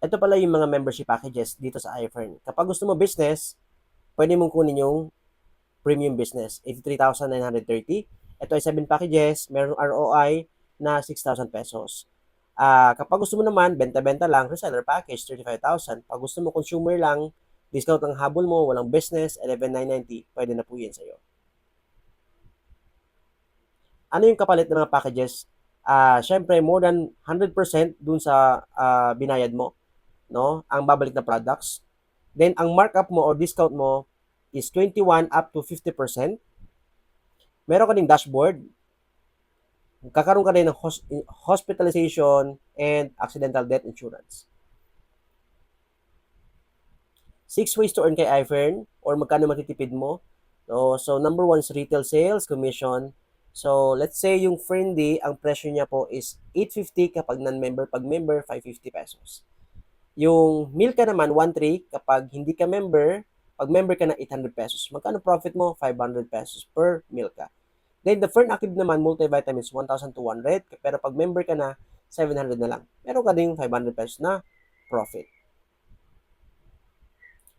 Ito pala yung mga membership packages dito sa iFern. Kapag gusto mo business, pwede mong kunin yung premium business, 83,930. Ito ay 7 packages, merong ROI na 6,000 pesos. Kapag gusto mo naman, benta-benta lang, reseller package, 35,000. Pag gusto mo consumer lang, discount ang habol mo, walang business, 11,990, pwede na po yan sa'yo. Ano yung kapalit ng mga packages? Syempre, more than 100% dun sa binayad mo, no? Ang babalik na products. Then, ang markup mo or discount mo is 21 up to 50%. Meron ka ding dashboard. Kakaroon ka rin ng hospitalization and accidental death insurance. 6 ways to earn kay iFern or magkano matitipid mo. So number 1 is retail sales, commission. So, let's say yung friendly, ang presyo niya po is 850 kapag non-member. Pag member, 550 pesos. Yung Milka naman, 1.3 kapag hindi ka member, pag member ka na 800 pesos. Magkano profit mo? 500 pesos per Milka. Then, the Fern Active naman, multivitamins, 1,200. Pero pag member ka na, 700 na lang. Meron ka ding 500 pesos na profit.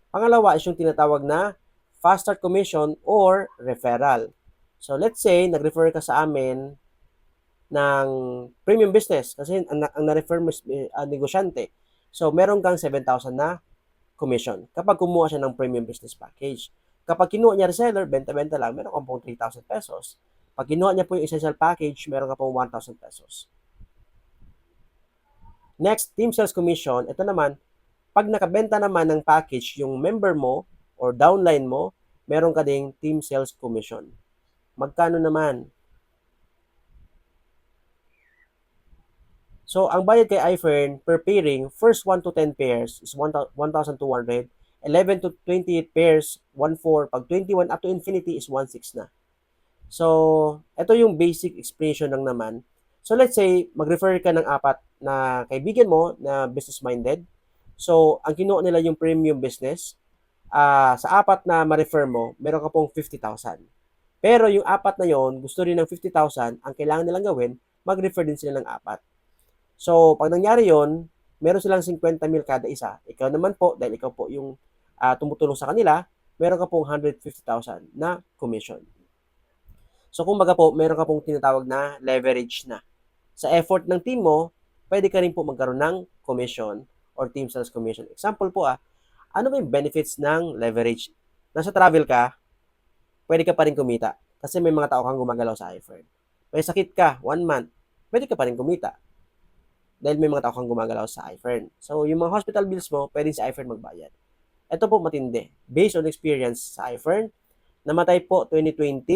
Pangalawa is yung tinatawag na fast start commission or referral. So, let's say, nag-refer ka sa amin ng premium business kasi ang na-refer mo is negosyante. So, meron kang 7,000 na commission kapag kumuha siya ng premium business package. Kapag kinuha niya reseller, benta-benta lang, meron kang pong 3,000 pesos. Pag kinuha niya po yung essential package, meron ka pong 1,000 pesos. Next, team sales commission. Ito naman, pag nakabenta naman ng package yung member mo or downline mo, meron ka ding team sales commission. Magkano naman? So, ang bayad kay iFern per pairing, first 1 to 10 pairs is 1,200. 11 to 28 pairs, 1,400. Pag 21 up to infinity is 1,600 na. So, ito yung basic explanation lang naman. So, let's say, mag-refer ka ng 4 na kaibigan mo na business-minded. So, ang kinuha nila yung premium business. Sa 4 na ma-refer mo, meron ka pong 50,000. Pero yung 4 na yon gusto rin ng 50,000, ang kailangan nilang gawin, mag-refer din sila ng 4. So, pag nangyari yon, meron silang 50 mil kada isa. Ikaw naman po, dahil ikaw po yung tumutulong sa kanila, meron ka pong 150,000 na commission. So, kumbaga po, meron ka pong tinatawag na leverage na. Sa effort ng team mo, pwede ka rin po magkaroon ng commission or team sales commission. Example po ano ba yung benefits ng leverage? Nasa travel ka, pwede ka pa rin kumita kasi may mga tao kang gumagalaw sa iFern. May sakit ka, 1 month, pwede ka pa rin kumita dahil may mga tao kang gumagalaw sa iFern. So, yung mga hospital bills mo, pwede sa iFern magbayad. Ito po matindi. Based on experience sa iFern, namatay po 2020,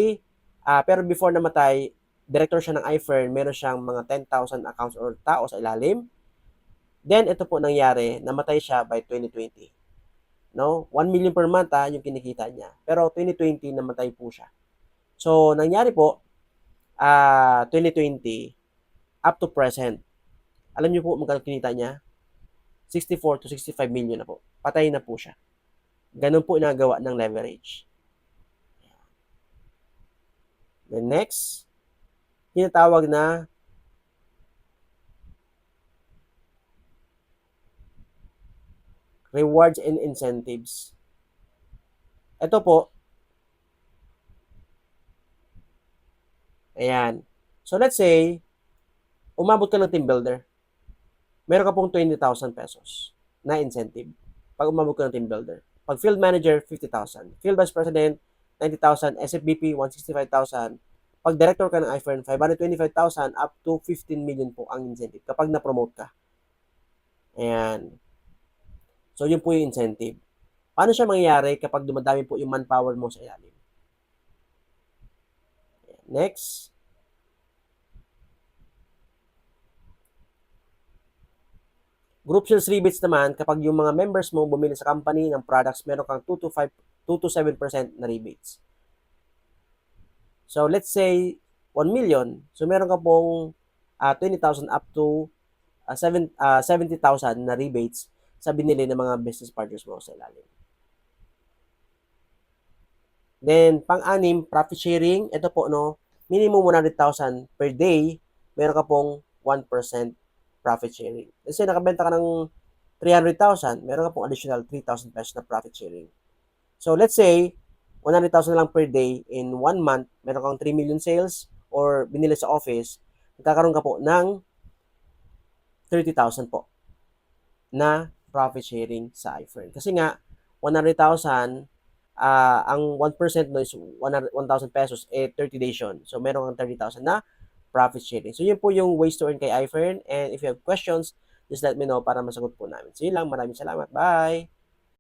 pero before namatay, director siya ng iFern, meron siyang mga 10,000 accounts or tao sa ilalim. Then, ito po nangyari, namatay siya by 2020. No? 1 million per month yung kinikita niya. Pero 2020, namatay po siya. So, nangyari po, 2020, up to present, alam niyo po magkano kinita niya? 64 to 65 million na po. Patay na po siya. Ganun po inagawa ng leverage. The next, tinatawag na rewards and incentives. Ito po, ayan. So let's say, umabot ka ng team builder. Meron ka pong 20,000 pesos na incentive pag umabot ka ng team builder. Pag field manager, 50,000. Field vice president, 90,000. SFBP, 165,000. Pag director ka ng iFern, 525,000 up to 15 million po ang incentive kapag na-promote ka. Ayan. So, yun po yung incentive. Paano siya mangyayari kapag dumadami po yung manpower mo sa ilalim? Next. Group sales rebates naman, kapag yung mga members mo bumili sa company ng products, meron kang 2 to 7% na rebates. So, let's say, 1 million. So, meron ka pong 20,000 up to 70,000 na rebates sa binili ng mga business partners mo sa ilalim. Then, pang-anim, profit sharing. Ito po, no, minimum 100,000 per day, meron ka pong 1% profit sharing. Kasi nakabenta ka ng 300,000, meron ka pong additional 3,000 pesos na profit sharing. So, let's say, 100,000 lang per day in 1 month, meron kang 3 million sales or binili sa office, magkakaroon ka po ng 30,000 po na profit sharing sa iFern. Kasi nga, 100,000, ang 1% no is 1,000 pesos, 30 days yun. So, meron kang 30,000 na profit sharing. So, yun po yung ways to earn kay iFern. And if you have questions, just let me know para masagot po namin. So, yun lang. Maraming salamat. Bye!